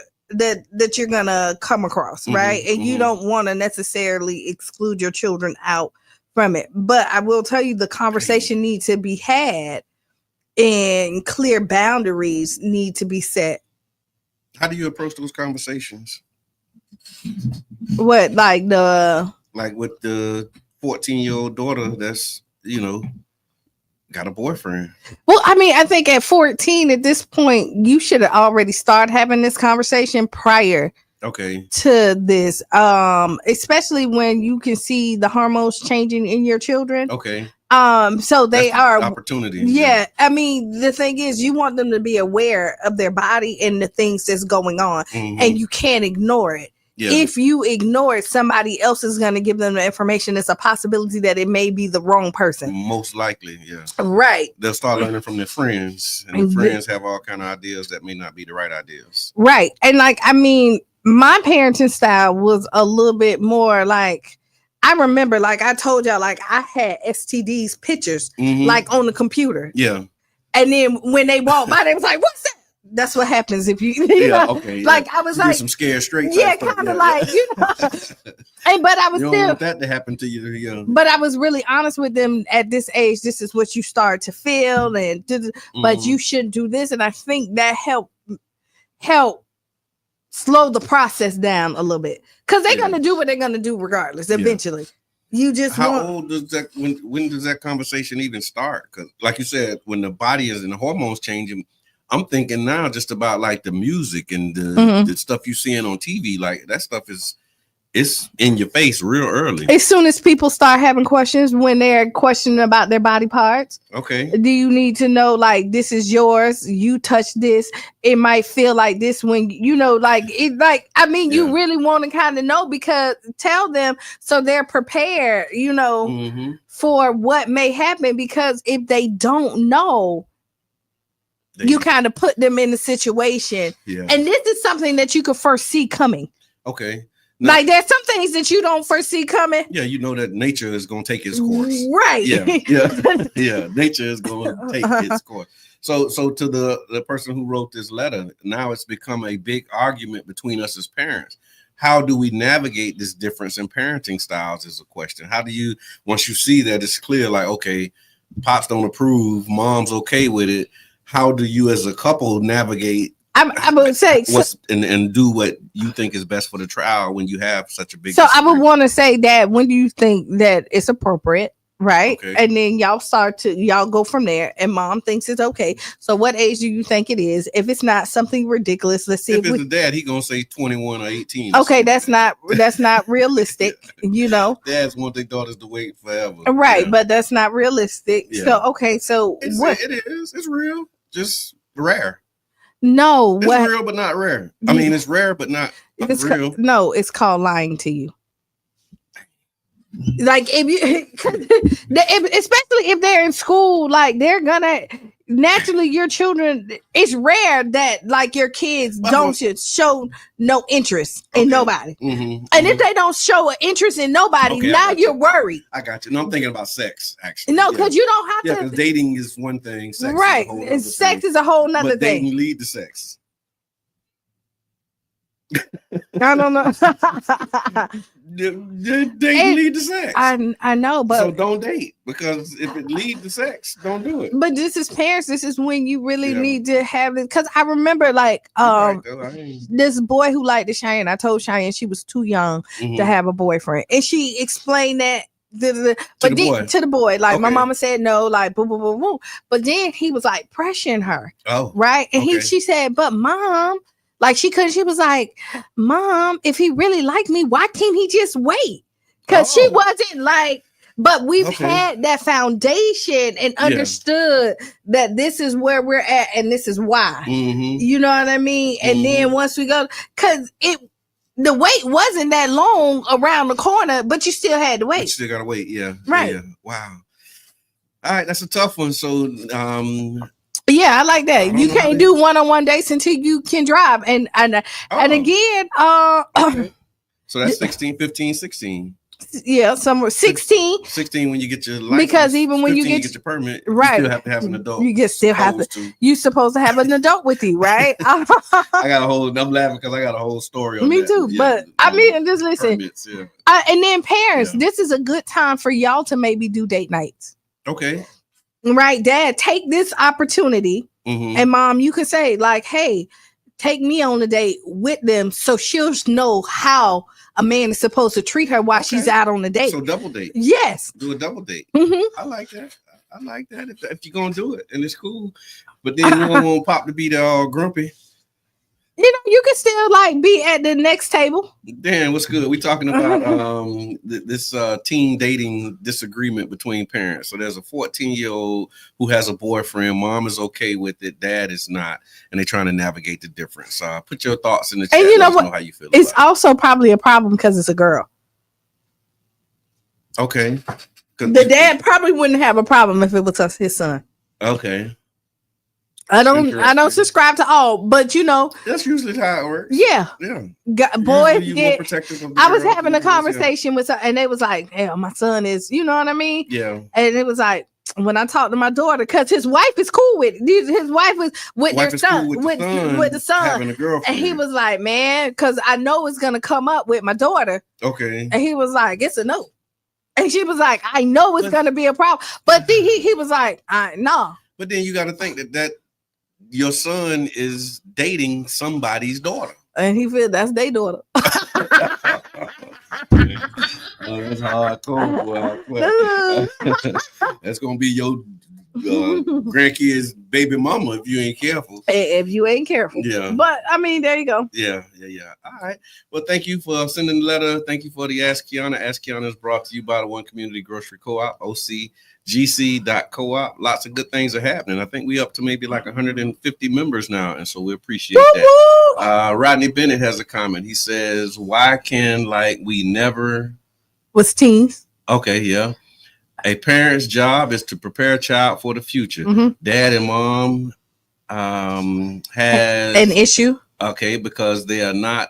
gonna come across, right? And you don't want to necessarily exclude your children out from it. But I will tell you, the conversation needs to be had and clear boundaries need to be set. How do you approach those conversations? What, like with the 14-year-old daughter that's, got a boyfriend? Well, I mean, I think at 14, at this point, you should have already started having this conversation prior to this, especially when you can see the hormones changing in your children. So they are opportunity. Yeah. I mean, the thing is, you want them to be aware of their body and the things that's going on, and you can't ignore it. If you ignore it, somebody else is going to give them the information. It's a possibility that it may be the wrong person. Most likely, yeah. Right. They'll start learning from their friends, and the friends have all kind of ideas that may not be the right ideas. Right. And like, I mean, my parenting style was a little bit more like, I remember, like I told y'all, like I had STDs pictures like on the computer. Yeah. And then when they walked by, they was like, "What's that?" That's what happens if you know, like I was like some scared straight. Yeah, kind of like, you know. And but I was you still don't want that to happen to you. Yeah. But I was really honest with them at this age. This is what you start to feel, and but you shouldn't do this. And I think that helped slow the process down a little bit, because they're gonna do what they're gonna do regardless. Eventually, you just old does that? When does that conversation even start? Because, like you said, when the body is and the hormones changing. I'm thinking now just about like the music and the stuff you seeing on TV. Like that stuff it's in your face real early. As soon as people start having questions, when they're questioning about their body parts. Do you need to know, like, this is yours? You touch this. It might feel like this when, you know, like it, like, I mean, you really want to kind of know, because tell them so they're prepared, you know, for what may happen. Because if they don't know, you kind of put them in a situation. And this is something that you could first see coming. Now, like there's some things that you don't foresee coming. Yeah, you know that nature is going to take its course. Right. Yeah. Nature is going to take its course. So to the person who wrote this letter, now it's become a big argument between us as parents. How do we navigate this difference in parenting styles is a question. How do you, once you see that it's clear, like, okay, pops don't approve, mom's okay with it. How do you as a couple navigate? I would say and do what you think is best for the child when you have such a big. So I would want to say that when do you think that it's appropriate, right? And then y'all go from there. And mom thinks it's okay. So what age do you think it is? If it's not something ridiculous, let's see. If it's the dad, he gonna say 21 or 18. Okay, that's not realistic. You know, dads want their daughters to wait forever, right? But that's not realistic. So okay, so what it is? It's real, just rare. No, it's real but not rare. I mean, it's rare but not real. No, it's called lying to you. Like if you, especially if they're in school, like they're gonna naturally, your children. It's rare that like your kids don't show no interest in nobody, and if they don't show an interest in nobody, now you're worried. I got you. No, I'm thinking about sex. Actually, no, because you don't have to. Because dating is one thing, sex right? Sex is a whole nother thing. Dating lead to sex. I don't know. Dating lead to sex. I know, but so don't date, because if it leads to sex, don't do it. But this is parents. This is when you really need to have it. Because I remember, like, this boy who liked Cheyenne. I told Cheyenne she was too young to have a boyfriend, and she explained that. To the boy, like my mama said no, like boom, boom, boom, boom. But then he was like pressuring her. Right, and she said, "But mom." Like she was like, Mom, if he really liked me, why can't he just wait? Because she wasn't like, but we've had that foundation and understood that this is where we're at and this is why. You know what I mean? And then once we go, because the wait wasn't that long around the corner, but you still had to wait. You still gotta wait, right. Yeah. Wow. All right, that's a tough one. So yeah, I like that. You can't do one-on-one dates until you can drive. And again, so that's 16, 15, 16. Yeah, somewhere 16. 16 when you get your license. Because even when you get your permit, right, you still have to have an adult. You still have to. You supposed to have an adult with you, right? I'm laughing because I got a whole story on me that. too. But I mean, just listen. Permits, and then parents, this is a good time for y'all to maybe do date nights. Okay. Right, Dad, take this opportunity, and Mom, you can say like, "Hey, take me on a date with them," so she'll know how a man is supposed to treat her while she's out on the date. So double date. Yes, do a double date. I like that. I like that. If you're gonna do it, and it's cool, but then you don't want Pop to be there all grumpy. you can still like be at the next table. Dan, what's good? We're talking about this teen dating disagreement between parents. So there's a 14-year-old who has a boyfriend. Mom is okay with it. Dad is not. And they're trying to navigate the difference. Put your thoughts in the chat. And you know what? Know how you feel. It's also probably a problem because it's a girl. Okay. The dad probably wouldn't have a problem if it was his son. Okay. I don't subscribe to all, but that's usually how it works. Yeah. Boys get. I was having a conversation with her, and they was like, "Hey, my son is," you know what I mean? Yeah. And it was like when I talked to my daughter, because his wife is cool with it. His wife was with their son, cool with the son, having a girlfriend. And he was like, "Man, because I know it's gonna come up with my daughter." Okay. And he was like, "It's a no," and she was like, "I know it's gonna be a problem," but then he was like, "No." But then you got to think that your son is dating somebody's daughter. And he feel that's their daughter. That's hardcore. That's going to be your grandkid's baby mama if you ain't careful. If you ain't careful. Yeah. But, I mean, there you go. Yeah. All right. Well, thank you for sending the letter. Thank you for the Ask Kiana. Ask Kiana is brought to you by the One Community Grocery Co-op, OCGC.coop. Lots of good things are happening. I think we up to maybe like 150 members now, and so we appreciate that. Rodney Bennett has a comment. He says, why can we never was teens? Okay, yeah. A parent's job is to prepare a child for the future. Mm-hmm. Dad and mom has an issue. Okay, because they are not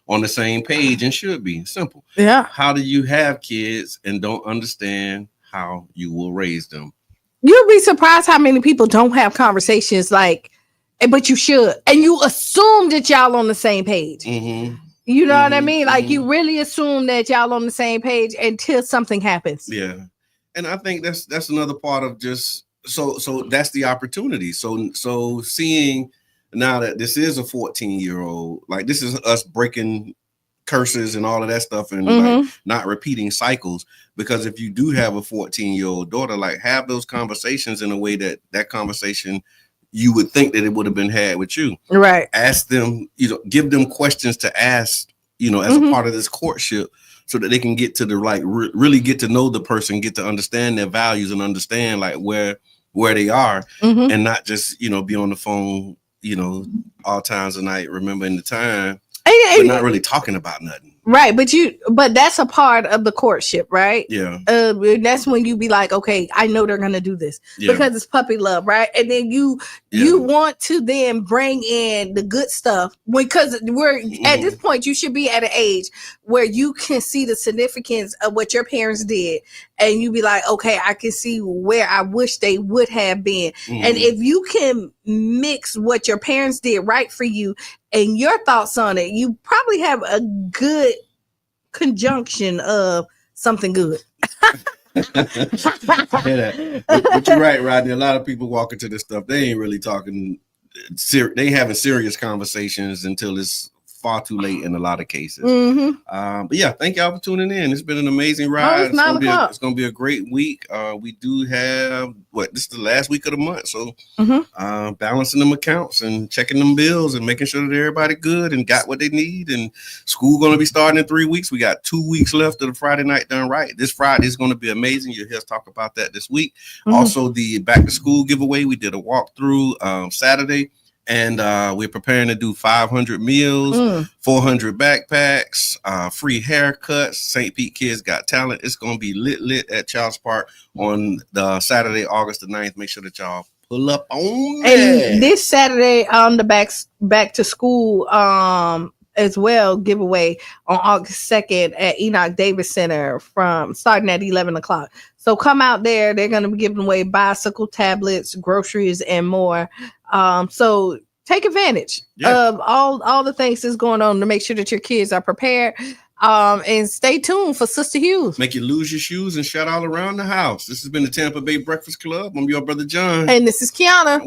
on the same page and should be. Simple. Yeah. How do you have kids and don't understand how you will raise them? You'll be surprised how many people don't have conversations but you should. And you assume that y'all on the same page. Mm-hmm. You know what I mean? Like you really assume that y'all on the same page until something happens. Yeah. And I think that's another part of just so that's the opportunity. So seeing now that this is a 14-year-old, this is us breaking curses and all of that stuff and not repeating cycles, because if you do have a 14-year-old daughter, have those conversations in a way that conversation you would think that it would have been had with you. Right. Ask them, give them questions to ask, as a part of this courtship, so that they can get to the really get to know the person, get to understand their values and understand where they are, and not just, be on the phone, all times of night, remembering the time, but not really talking about nothing. Right. But that's a part of the courtship, right? Yeah. That's when you be like, okay, I know they're going to do this because it's puppy love. Right. And then you want to then bring in the good stuff because we're at this point, you should be at an age where you can see the significance of what your parents did. And you be like, okay, I can see where I wish they would have been. And if you can mix what your parents did right for you and your thoughts on it, you probably have a good conjunction of something good. But you're right, Rodney. A lot of people walk into this stuff. They ain't really talking. They having serious conversations until it's far too late in a lot of cases. But yeah, thank y'all for tuning in. It's been an amazing ride. It's gonna be a great week. We do have this is the last week of the month, so balancing them accounts and checking them bills and making sure that everybody good and got what they need. And school gonna be starting in 3 weeks. We got 2 weeks left of the Friday Night Done Right. This Friday is gonna be amazing. You'll hear us talk about that this week. Also, the back to school giveaway. We did a walkthrough Saturday. And we're preparing to do 500 meals, 400 backpacks, free haircuts. St. Pete Kids Got Talent. It's going to be lit at Charles Park on the Saturday, August the 9th. Make sure that y'all pull up on that. And this Saturday on the back to school as well giveaway on August 2nd at Enoch Davis Center starting at 11 o'clock. So come out there. They're going to be giving away bicycle, tablets, groceries, and more. So take advantage of all the things that's going on to make sure that your kids are prepared. And stay tuned for Sister Hughes. Make you lose your shoes and shout all around the house. This has been the Tampa Bay Breakfast Club. I'm your brother John. And this is Kiana.